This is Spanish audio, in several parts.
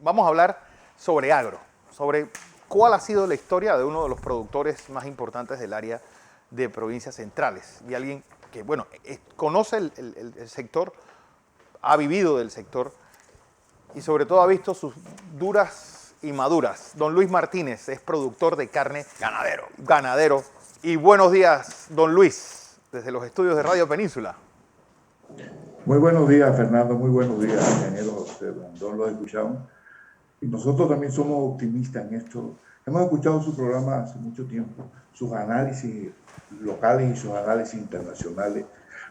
vamos a hablar sobre agro, sobre cuál ha sido la historia de uno de los productores más importantes del área de provincias centrales. Y alguien que, bueno, conoce el sector, ha vivido del sector y sobre todo ha visto sus duras y maduras. Don Luis Martínez es productor de carne. Ganadero. Y buenos días, don Luis, desde los estudios de Radio Península. Muy buenos días, Fernando. Muy buenos días, ingeniero José Blandón. Lo escuchamos. Y nosotros también somos optimistas en esto. Hemos escuchado su programa hace mucho tiempo, sus análisis locales y sus análisis internacionales.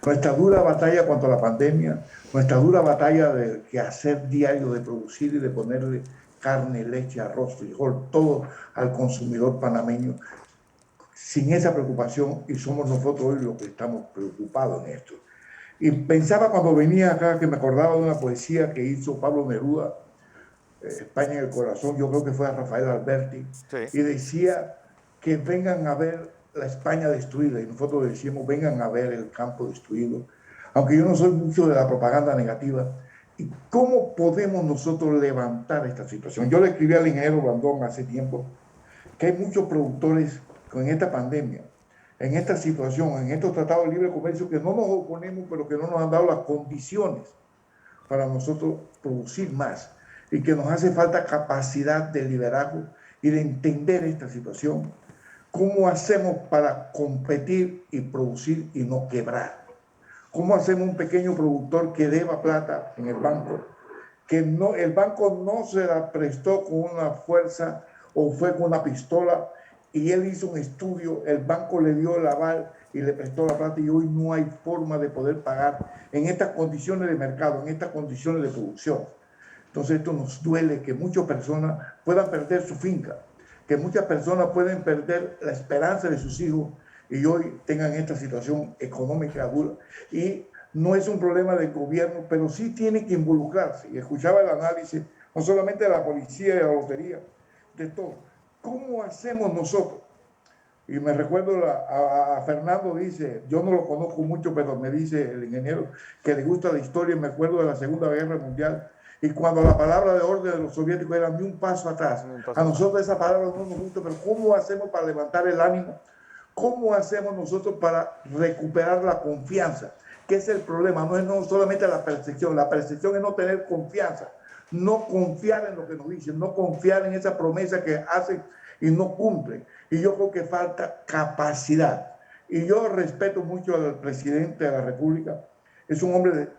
Nuestra dura batalla contra la pandemia, nuestra dura batalla de quehacer diario, de producir y de ponerle carne, leche, arroz, frijol, todo al consumidor panameño, sin esa preocupación, y somos nosotros hoy los que estamos preocupados en esto. Y pensaba cuando venía acá que me acordaba de una poesía que hizo Pablo Neruda, España en el corazón, yo creo que fue a Rafael Alberti, Sí. y decía que vengan a ver la España destruida, y nosotros decíamos vengan a ver el campo destruido, aunque yo no soy mucho de la propaganda negativa. ¿Y cómo podemos nosotros levantar esta situación? Yo le escribí al ingeniero Blandón hace tiempo que hay muchos productores con esta pandemia, en esta situación, en estos tratados de libre comercio que no nos oponemos, pero que no nos han dado las condiciones para nosotros producir más, y que nos hace falta capacidad de liderazgo y de entender esta situación. ¿Cómo hacemos para competir y producir y no quebrar? ¿Cómo hacemos un pequeño productor que deba plata en el banco, que no, el banco no se la prestó con una fuerza o fue con una pistola y él hizo un estudio, el banco le dio el aval y le prestó la plata, y hoy no hay forma de poder pagar en estas condiciones de mercado, en estas condiciones de producción? Entonces esto nos duele, que muchas personas puedan perder su finca, que muchas personas pueden perder la esperanza de sus hijos y hoy tengan esta situación económica dura. Y no es un problema del gobierno, pero sí tiene que involucrarse. Y escuchaba el análisis, no solamente de la policía y de la lotería, de todo. ¿Cómo hacemos nosotros? Y me recuerdo a Fernando, dice, yo no lo conozco mucho, pero me dice el ingeniero que le gusta la historia, y me acuerdo de la Segunda Guerra Mundial, y cuando la palabra de orden de los soviéticos era ni un paso atrás. A nosotros esa palabra no nos gusta, pero ¿cómo hacemos para levantar el ánimo? ¿Cómo hacemos nosotros para recuperar la confianza? ¿Qué es el problema? No es no solamente la percepción es no tener confianza, no confiar en lo que nos dicen, no confiar en esa promesa que hacen y no cumplen. Y yo creo que falta capacidad. Y yo respeto mucho al presidente de la República, es un hombre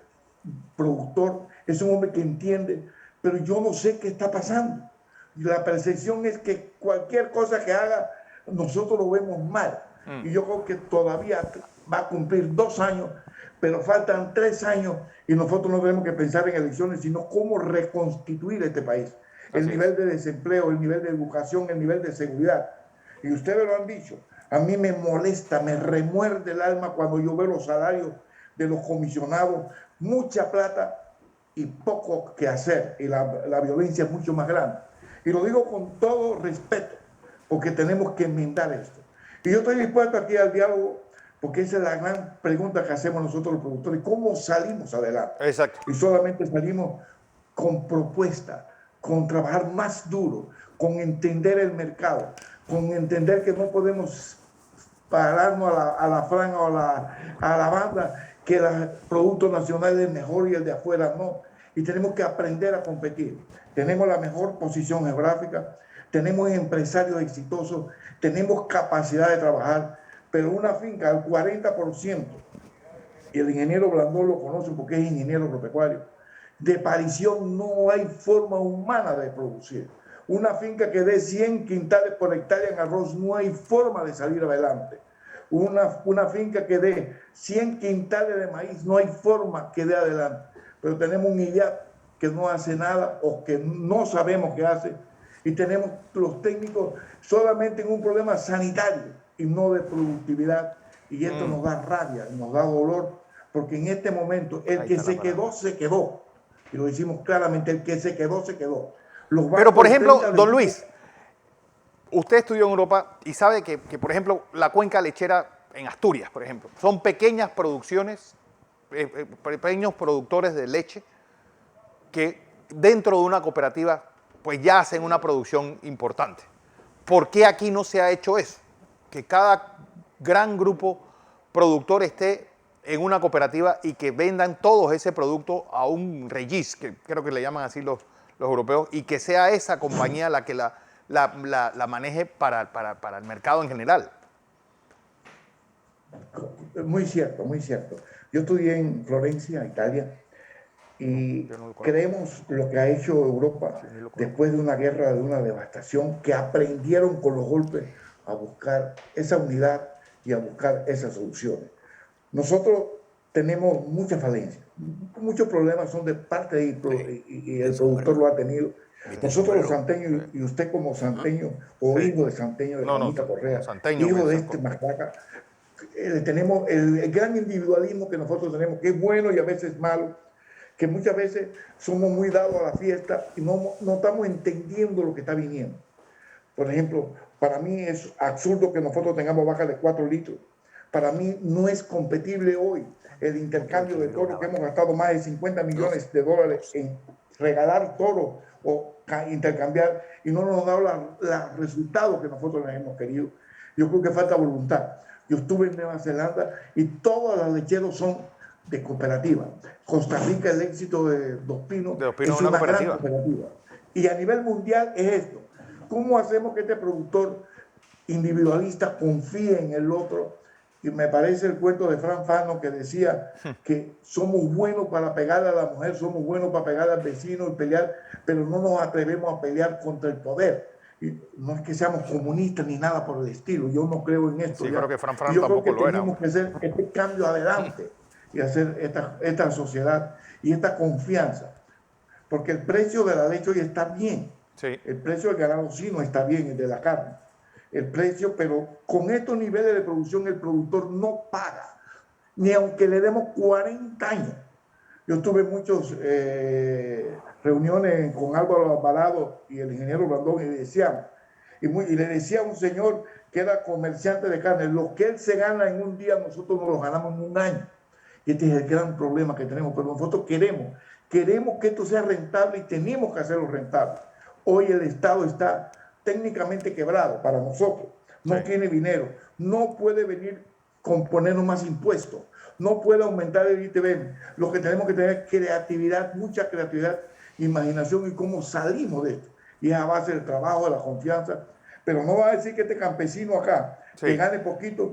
productor, es un hombre que entiende, pero yo no sé qué está pasando. La percepción es que cualquier cosa que haga, nosotros lo vemos mal. Y yo creo que todavía va a cumplir 2 años, pero faltan 3 años, y nosotros no tenemos que pensar en elecciones, sino cómo reconstituir este país. El nivel de desempleo, el nivel de educación, el nivel de seguridad. Y ustedes lo han dicho, a mí me molesta, me remuerde el alma cuando yo veo los salarios de los comisionados, mucha plata y poco que hacer, y la violencia es mucho más grande. Y lo digo con todo respeto, porque tenemos que enmendar esto. Y yo estoy dispuesto aquí al diálogo, porque esa es la gran pregunta que hacemos nosotros los productores: ¿cómo salimos adelante? Exacto. Y solamente salimos con propuesta, con trabajar más duro, con entender el mercado, con entender que no podemos pararnos a la franja o a la banda, que el producto nacional es mejor y el de afuera no. Y tenemos que aprender a competir. Tenemos la mejor posición geográfica, tenemos empresarios exitosos, tenemos capacidad de trabajar, pero una finca al 40%, y el ingeniero Blandón lo conoce porque es ingeniero agropecuario, de parición no hay forma humana de producir. Una finca que dé 100 quintales por hectárea en arroz, no hay forma de salir adelante. Una finca que dé 100 quintales de maíz, no hay forma que dé adelante. Pero tenemos un IAP que no hace nada o que no sabemos qué hace, y tenemos los técnicos solamente en un problema sanitario y no de productividad, y esto nos da rabia, nos da dolor, porque en este momento el que se quedó, se quedó, y lo decimos claramente, el que se quedó, se quedó. Pero por ejemplo, don Luis, usted estudió en Europa y sabe que, por ejemplo, la cuenca lechera en Asturias, por ejemplo, son pequeñas producciones, pequeños productores de leche que dentro de una cooperativa pues ya hacen una producción importante. ¿Por qué aquí no se ha hecho eso? Que cada gran grupo productor esté en una cooperativa y que vendan todos ese producto a un regis, que creo que le llaman así los europeos, y que sea esa compañía la que la maneje para el mercado en general. Muy cierto, muy cierto. Yo estudié en Florencia, Italia, y No creemos lo que ha hecho Europa después de una guerra, de una devastación, que aprendieron con los golpes a buscar esa unidad y a buscar esas soluciones. Nosotros tenemos muchas falencias, muchos problemas son de parte de, y el productor lo ha tenido. Nosotros los santeños, y usted como santeño o hijo de santeño de Juanita Correa, hijo de este Macaca, tenemos el gran individualismo que nosotros tenemos, que es bueno y a veces malo, que muchas veces somos muy dados a la fiesta y no estamos entendiendo lo que está viniendo. Por ejemplo, para mí es absurdo que nosotros tengamos vacas de 4 litros. Para mí no es compatible hoy el intercambio de toros, que hemos gastado más de 50 millones de dólares en regalar toros o intercambiar, y no nos ha dado los resultados que nosotros les hemos querido. Yo creo que falta voluntad. Yo estuve en Nueva Zelanda y todos los lecheros son de cooperativa. Costa Rica, el éxito de Dos Pinos es una gran cooperativa. Y a nivel mundial es esto. ¿Cómo hacemos que este productor individualista confíe en el otro? Y me parece el cuento de Fran Fano que decía que somos buenos para pegarle a la mujer, somos buenos para pegarle al vecino y pelear, pero no nos atrevemos a pelear contra el poder. Y no es que seamos comunistas ni nada por el estilo, yo no creo en esto. Sí, creo que Fran yo tampoco creo que lo era. tenemos que hacer este cambio adelante y hacer esta sociedad y esta confianza. Porque el precio de la leche hoy está bien. Sí. El precio del ganado sí no está bien, el de la carne. El precio, pero con estos niveles de producción el productor no paga, ni aunque le demos 40 años. Yo tuve muchas reuniones con Álvaro Alvarado y el ingeniero Blandón y le decía a un señor que era comerciante de carne, lo que él se gana en un día nosotros nos lo ganamos en un año. Y este es el gran problema que tenemos, pero nosotros queremos que esto sea rentable y tenemos que hacerlo rentable. Hoy el Estado está técnicamente quebrado para nosotros, no tiene dinero, no puede venir con ponernos más impuestos, no puede aumentar el ITV. Lo que tenemos que tener es creatividad, mucha creatividad, imaginación y cómo salimos de esto. Y es a base del trabajo, de la confianza, pero no va a decir que este campesino acá, que gane poquito,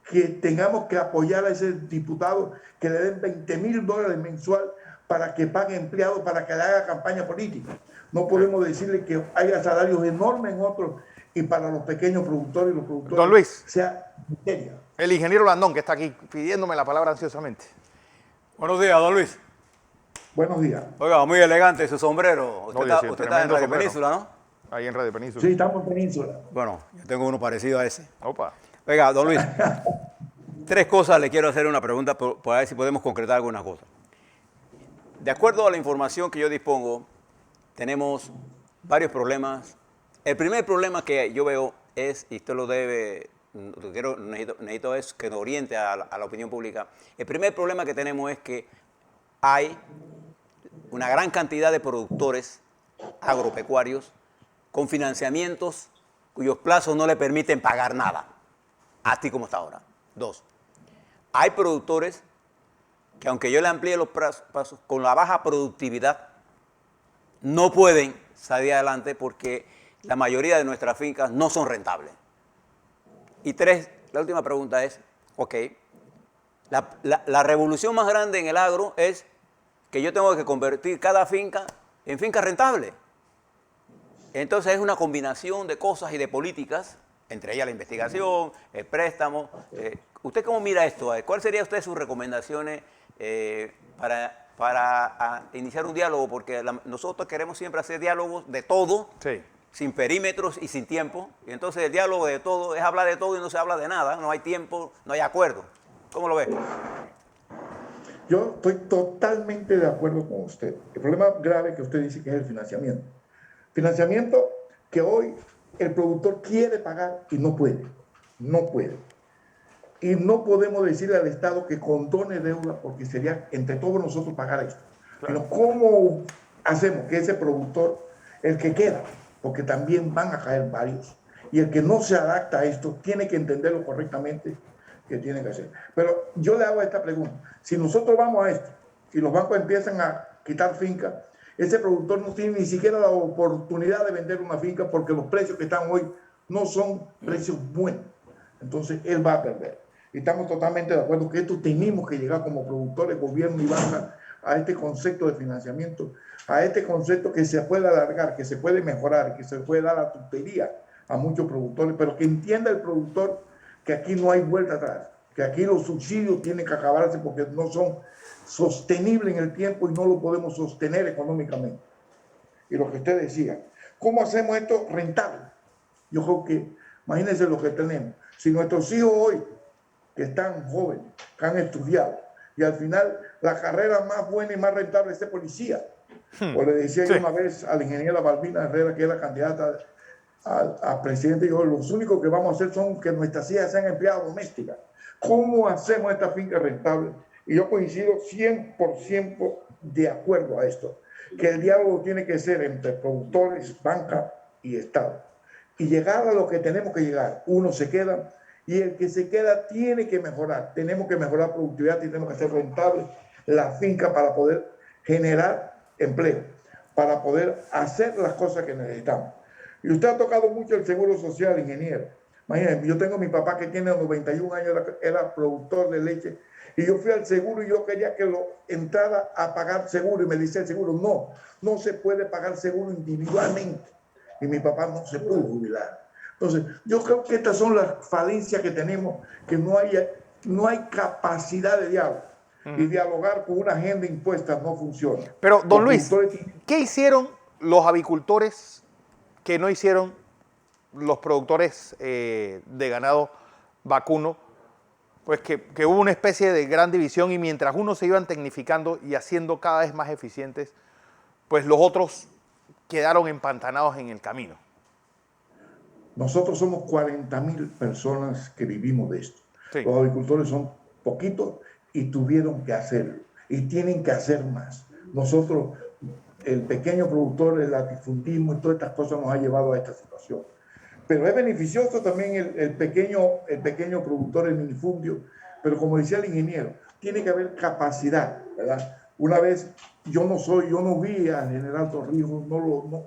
que tengamos que apoyar a ese diputado que le den $20,000 mensual para que pague empleados, para que le haga campaña política. No podemos decirle que haya salarios enormes en otros y para los pequeños productores y los productores Don Luis, sea miseria. El ingeniero Blandón, que está aquí pidiéndome la palabra ansiosamente. Buenos días, don Luis. Buenos días. Oiga, muy elegante su sombrero. Usted, Oye, sí, usted está en Radio sombrero. Península, ¿no? Ahí en Radio Península. Sí, estamos en Península. Bueno, yo tengo uno parecido a ese. Opa. Oiga, don Luis, 3 cosas le quiero hacer una pregunta para ver si podemos concretar algunas cosas. De acuerdo a la información que yo dispongo, tenemos varios problemas. El primer problema que yo veo es, y usted lo debe, necesito es que nos oriente a la opinión pública. El primer problema que tenemos es que hay una gran cantidad de productores agropecuarios con financiamientos cuyos plazos no le permiten pagar nada, así como está ahora. 2, hay productores que aunque yo le amplíe los plazos, con la baja productividad, no pueden salir adelante porque la mayoría de nuestras fincas no son rentables. Y 3, la última pregunta es, ok, la revolución más grande en el agro es que yo tengo que convertir cada finca en finca rentable. Entonces es una combinación de cosas y de políticas, entre ellas la investigación, el préstamo. ¿Usted cómo mira esto? ¿Cuáles serían ustedes sus recomendaciones para iniciar un diálogo? Porque nosotros queremos siempre hacer diálogos de todo, sin perímetros y sin tiempo. Y entonces el diálogo de todo es hablar de todo y no se habla de nada. No hay tiempo, no hay acuerdo. ¿Cómo lo ve? Yo estoy totalmente de acuerdo con usted. El problema grave que usted dice que es el financiamiento. Financiamiento que hoy el productor quiere pagar y no puede. No puede. Y no podemos decirle al Estado que condone deuda porque sería entre todos nosotros pagar esto. Claro. Pero ¿cómo hacemos que ese productor el que queda, porque también van a caer varios. Y el que no se adapta a esto tiene que entenderlo correctamente que tiene que hacer. Pero yo le hago esta pregunta. Si nosotros vamos a esto y los bancos empiezan a quitar fincas, ese productor no tiene ni siquiera la oportunidad de vender una finca porque los precios que están hoy no son precios buenos. Entonces él va a perder. Y estamos totalmente de acuerdo que esto tenemos que llegar como productores, gobierno y banca a este concepto de financiamiento, a este concepto que se puede alargar, que se puede mejorar, que se puede dar la tutería a muchos productores, pero que entienda el productor que aquí no hay vuelta atrás, que aquí los subsidios tienen que acabarse porque no son sostenibles en el tiempo y no lo podemos sostener económicamente. Y lo que usted decía, ¿cómo hacemos esto rentable? Yo creo que, imagínense lo que tenemos. Si nuestros hijos hoy, que están jóvenes, que han estudiado, y al final la carrera más buena y más rentable es ser policía. O le decía yo una vez a la ingeniera Balbina Herrera, que era candidata a presidente, yo, los únicos que vamos a hacer son que nuestras hijas sean empleadas domésticas. ¿Cómo hacemos esta finca rentable? Y yo coincido 100% de acuerdo a esto, que el diálogo tiene que ser entre productores, banca y Estado. Y llegar a lo que tenemos que llegar. Uno se queda y el que se queda tiene que mejorar. Tenemos que mejorar productividad y tenemos que hacer rentable la finca para poder generar empleo, para poder hacer las cosas que necesitamos. Y usted ha tocado mucho el seguro social, ingeniero. Imagínense, yo tengo a mi papá que tiene 91 años, era productor de leche, y yo fui al seguro y yo quería que lo entrara a pagar seguro, y me dice el seguro, no se puede pagar seguro individualmente. Y mi papá no se pudo jubilar. Entonces, yo creo que estas son las falencias que tenemos, que no hay capacidad de diálogo. Y dialogar con una agenda impuesta no funciona. Pero, don Luis, ¿qué hicieron los avicultores que no hicieron los productores de ganado vacuno? Pues que hubo una especie de gran división y mientras unos se iban tecnificando y haciendo cada vez más eficientes, pues los otros quedaron empantanados en el camino. Nosotros somos 40.000 personas que vivimos de esto. Sí. Los agricultores son poquitos y tuvieron que hacerlo y tienen que hacer más. Nosotros, el pequeño productor, el latifundismo y todas estas cosas nos ha llevado a esta situación. Pero es beneficioso también el pequeño productor, el minifundio, pero como decía el ingeniero, tiene que haber capacidad, ¿verdad? Una vez, yo no vi al general Torrijos,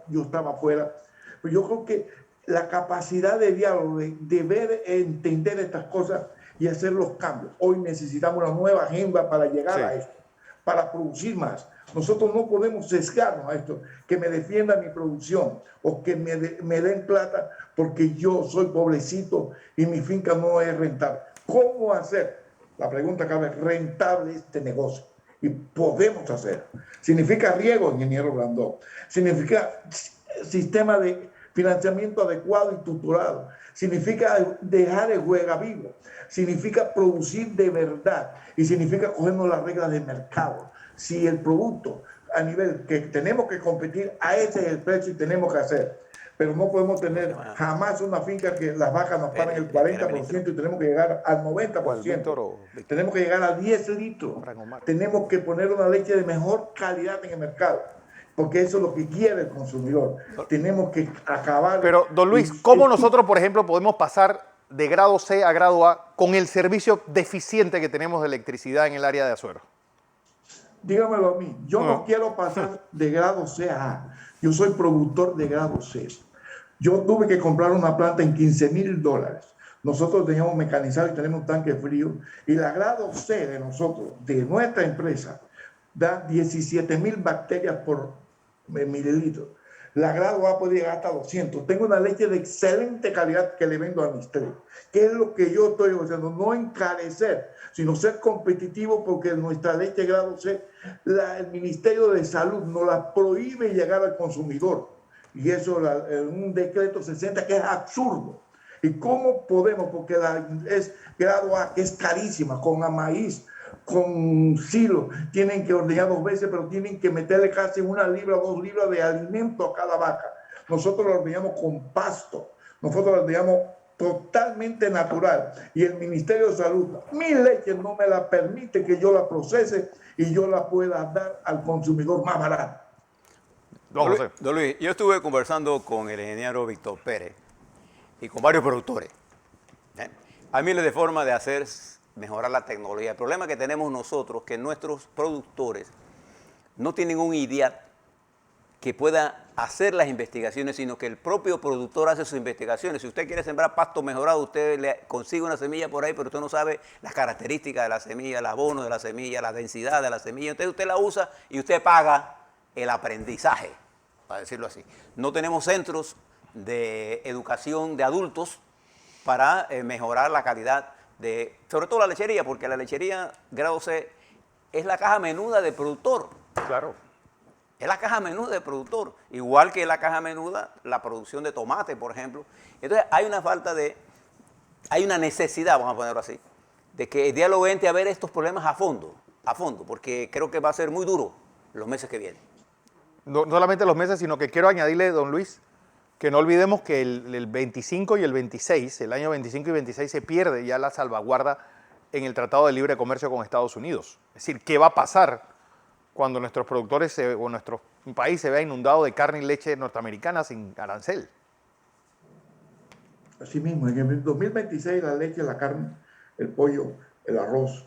yo estaba afuera, pero yo creo que la capacidad de diálogo, de ver, entender estas cosas y hacer los cambios. Hoy necesitamos una nueva agenda para llegar a esto, para producir más. Nosotros no podemos sesgarnos a esto, que me defienda mi producción o que me den plata porque yo soy pobrecito y mi finca no es rentable. ¿Cómo hacer? La pregunta cabe, rentable este negocio. Y podemos hacer. Significa riego, ingeniero Blandón. Significa sistema de financiamiento adecuado y tutorado. Significa dejar el juega vivo. Significa producir de verdad. Y significa cogernos las reglas del mercado. Si el producto a nivel que tenemos que competir, a ese es el precio y tenemos que hacer. Pero no podemos tener jamás una finca que las vacas nos paguen el 40% y tenemos que llegar al 90%. Tenemos que llegar a 10 litros. Tenemos que poner una leche de mejor calidad en el mercado. Porque eso es lo que quiere el consumidor. Tenemos que acabar. Pero, don Luis, ¿cómo nosotros, por ejemplo, podemos pasar de grado C a grado A con el servicio deficiente que tenemos de electricidad en el área de Azuero? Dígamelo a mí. Yo no quiero pasar de grado C a A. Yo soy productor de grado C. Yo tuve que comprar una planta en $15,000. Nosotros teníamos mecanizado y tenemos un tanque frío. Y la grado C de nosotros, de nuestra empresa, da 17,000 bacterias por mililitro. La grado A puede llegar hasta 200. Tengo una leche de excelente calidad que le vendo a mis tres. ¿Qué es lo que yo estoy haciendo? No encarecer, sino ser competitivo, porque nuestra leche grado C, el Ministerio de Salud nos la prohíbe llegar al consumidor. Y eso un decreto 60 que es absurdo. ¿Y cómo podemos? Porque es grado A, que es carísima, con maíz, con silo, tienen que ordeñar 2 veces, pero tienen que meterle casi 1 libra o 2 libras de alimento a cada vaca. Nosotros lo ordeñamos con pasto, nosotros lo ordeñamos totalmente natural. Y el Ministerio de Salud, mi leche no me la permite que yo la procese y yo la pueda dar al consumidor más barato. Don José. Don Luis, yo estuve conversando con el ingeniero Víctor Pérez y con varios productores. ¿eh? Hay miles de formas de hacer mejorar la tecnología. El problema que tenemos nosotros es que nuestros productores no tienen un idea que pueda hacer las investigaciones, sino que el propio productor hace sus investigaciones. Si usted quiere sembrar pasto mejorado, usted le consigue una semilla por ahí, pero usted no sabe las características de la semilla, el abono de la semilla, la densidad de la semilla. Entonces usted la usa y usted paga el aprendizaje, para decirlo así. No tenemos centros de educación de adultos para mejorar la calidad de, sobre todo la lechería, porque la lechería grado C es la caja menuda del productor. Claro. Es la caja menuda del productor, igual que la caja menuda, la producción de tomate, por ejemplo. Entonces hay una necesidad, vamos a ponerlo así, de que el diálogo entre a ver estos problemas a fondo, porque creo que va a ser muy duro los meses que vienen. No solamente los meses, sino que quiero añadirle, don Luis, que no olvidemos que el 25 y el 26, el año 25 y 26 se pierde ya la salvaguarda en el Tratado de Libre Comercio con Estados Unidos. Es decir, ¿qué va a pasar cuando nuestros productores o nuestro país se vea inundado de carne y leche norteamericana sin arancel? Así mismo, en el 2026 la leche, la carne, el pollo, el arroz,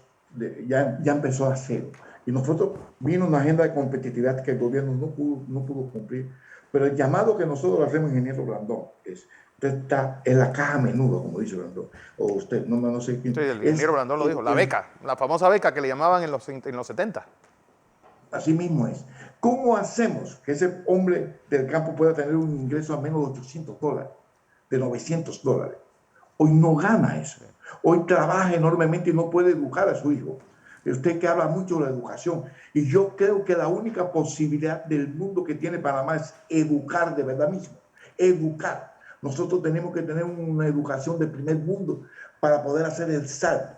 ya empezó a cero. Y nosotros vino una agenda de competitividad que el gobierno no pudo cumplir. Pero el llamado que nosotros le hacemos, ingeniero Blandón, es, usted está en la caja menuda, como dice Blandón, o usted, no sé quién. Sí, el ingeniero Blandón lo dijo, la beca, la famosa beca que le llamaban en los 70. Así mismo es. ¿Cómo hacemos que ese hombre del campo pueda tener un ingreso a menos de $800, de $900? Hoy no gana eso. Hoy trabaja enormemente y no puede educar a su hijo. Usted que habla mucho de la educación. Y yo creo que la única posibilidad del mundo que tiene Panamá es educar de verdad mismo. Educar. Nosotros tenemos que tener una educación de primer mundo para poder hacer el salto.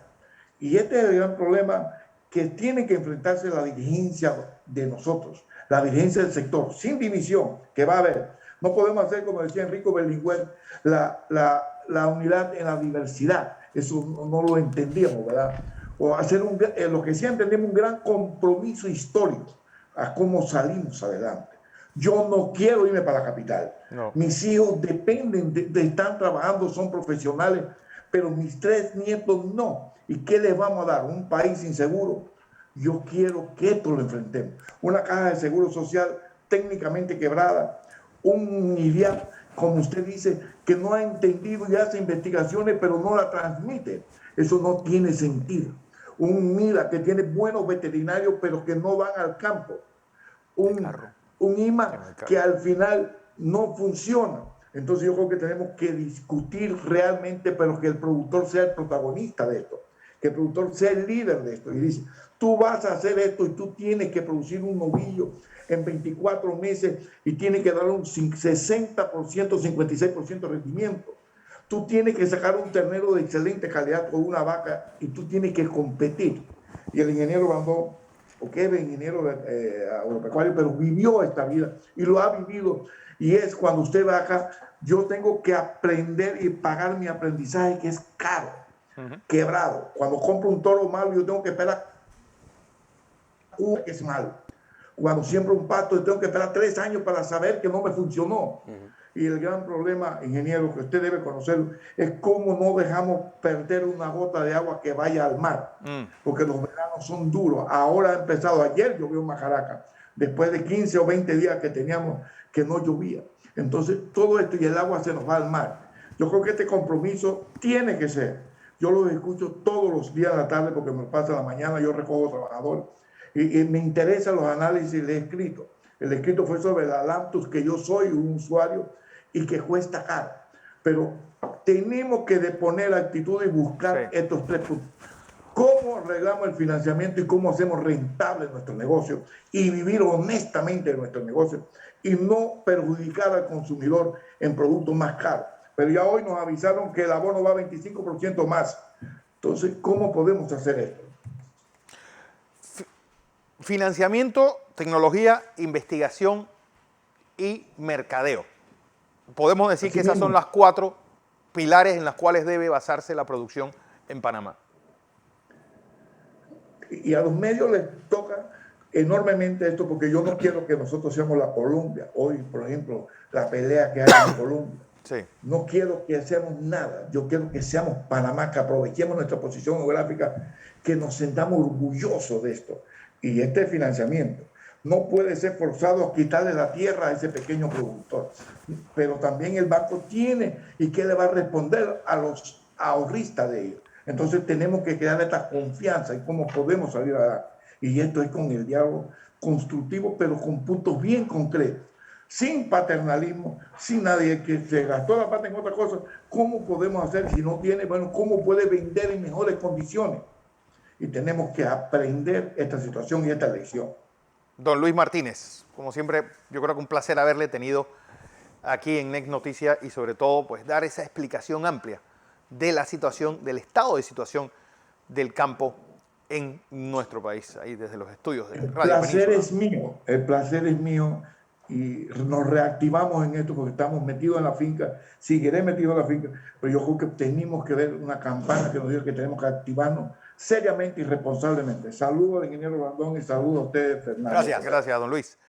Y este es el gran problema que tiene que enfrentarse la dirigencia de nosotros, la dirigencia del sector, sin división, que va a haber. No podemos hacer, como decía Enrico Berlinguer, la unidad en la diversidad. Eso no lo entendíamos, ¿verdad? O hacer lo que sí entendemos, un gran compromiso histórico a cómo salimos adelante. Yo no quiero irme para la capital. No. Mis hijos dependen están trabajando, son profesionales, pero mis 3 nietos no. ¿Y qué les vamos a dar? ¿Un país inseguro? Yo quiero que esto lo enfrentemos. Una caja de seguro social técnicamente quebrada, un IDIAP, como usted dice, que no ha entendido y hace investigaciones, pero no la transmite. Eso no tiene sentido. Un MILA que tiene buenos veterinarios, pero que no van al campo. Un IMA que al final no funciona. Entonces yo creo que tenemos que discutir realmente, pero que el productor sea el protagonista de esto, que el productor sea el líder de esto y dice, tú vas a hacer esto y tú tienes que producir un novillo en 24 meses y tienes que dar un 60%, 56% de rendimiento. Tú tienes que sacar un ternero de excelente calidad o una vaca y tú tienes que competir. Y el ingeniero Blandón, porque es ingeniero agropecuario, pero vivió esta vida y lo ha vivido. Y es cuando usted va acá, yo tengo que aprender y pagar mi aprendizaje, que es caro, quebrado. Cuando compro un toro malo, yo tengo que esperar que es malo. Cuando siembro un pasto, yo tengo que esperar 3 años para saber que no me funcionó. Y el gran problema, ingeniero, que usted debe conocer, es cómo no dejamos perder una gota de agua que vaya al mar. Porque los veranos son duros. Ahora ha empezado, ayer llovió en Majaraca, después de 15 o 20 días que teníamos que no llovía. Entonces, todo esto y el agua se nos va al mar. Yo creo que este compromiso tiene que ser. Yo lo escucho todos los días a la tarde porque me pasa la mañana, yo recojo trabajadores. Y me interesan los análisis de escrito. El escrito fue sobre la Lantus, que yo soy un usuario y que cuesta caro. Pero tenemos que poner actitud y buscar estos 3 puntos. ¿Cómo arreglamos el financiamiento y cómo hacemos rentable nuestro negocio y vivir honestamente en nuestro negocio y no perjudicar al consumidor en productos más caros? Pero ya hoy nos avisaron que el abono va a 25% más. Entonces, ¿cómo podemos hacer esto? Financiamiento, tecnología, investigación y mercadeo. Podemos decir que esas son las 4 pilares en las cuales debe basarse la producción en Panamá. Y a los medios les toca enormemente esto porque yo no quiero que nosotros seamos la Colombia. Hoy, por ejemplo, la pelea que hay en Colombia. Sí. No quiero que seamos nada. Yo quiero que seamos Panamá, que aprovechemos nuestra posición geográfica, que nos sentamos orgullosos de esto. Y este financiamiento no puede ser forzado a quitarle la tierra a ese pequeño productor. Pero también el banco tiene y que le va a responder a los ahorristas de ellos. Entonces tenemos que crear esta confianza y cómo podemos salir adelante. Y esto es con el diálogo constructivo, pero con puntos bien concretos, sin paternalismo, sin nadie que se gastó la plata en otra cosa. ¿Cómo podemos hacer si no tiene? Bueno, ¿cómo puede vender en mejores condiciones? Y tenemos que aprender esta situación y esta lección. Don Luis Martínez, como siempre, yo creo que un placer haberle tenido aquí en Next Noticias y sobre todo pues dar esa explicación amplia de la situación, del estado de situación del campo en nuestro país, ahí desde los estudios de Radio Península. El placer es mío y nos reactivamos en esto porque estamos metidos en la finca, seguiré metido en la finca, pero yo creo que tenemos que ver una campaña que nos diga que tenemos que activarnos seriamente y responsablemente. Saludos al ingeniero Blandón y saludos a ustedes, Fernando. Gracias, don Luis.